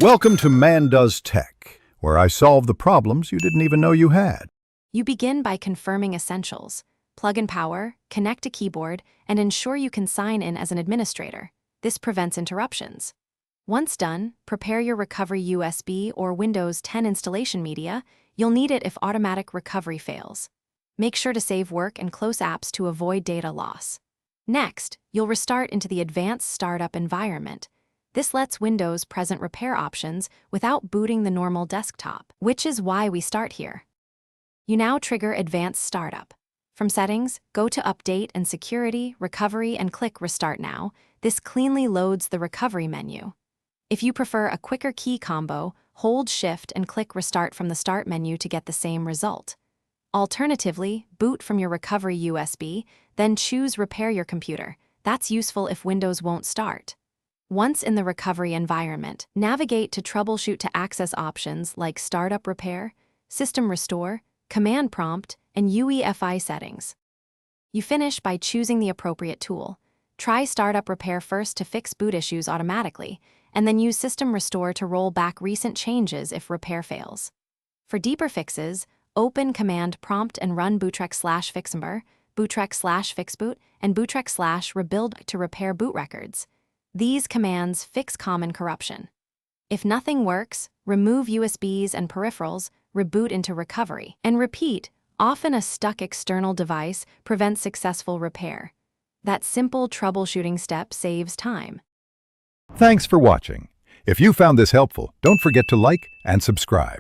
Welcome to Man Does Tech, where I solve the problems you didn't even know you had. You begin by confirming essentials. Plug in power, connect a keyboard, and ensure you can sign in as an administrator. This prevents interruptions. Once done, prepare your recovery USB or Windows 10 installation media. You'll need it if automatic recovery fails. Make sure to save work and close apps to avoid data loss. Next, you'll restart into the advanced startup environment. This lets Windows present repair options without booting the normal desktop, which is why we start here. You now trigger Advanced Startup. From Settings, go to Update and Security, Recovery, and click Restart Now. This cleanly loads the recovery menu. If you prefer a quicker key combo, hold Shift and click Restart from the Start menu to get the same result. Alternatively, boot from your recovery USB, then choose Repair Your Computer. That's useful if Windows won't start. Once in the recovery environment, navigate to troubleshoot to access options like Startup Repair, System Restore, Command Prompt, and UEFI settings. You finish by choosing the appropriate tool. Try Startup Repair first to fix boot issues automatically, and then use System Restore to roll back recent changes if repair fails. For deeper fixes, open Command Prompt and run bootrec/fixmr, bootrec/fixboot, and bootrec/rebuild to repair boot records. These commands fix common corruption. If nothing works, remove USBs and peripherals, reboot into recovery, and repeat. Often a stuck external device prevents successful repair. That simple troubleshooting step saves time. Thanks for watching. If you found this helpful, don't forget to like and subscribe.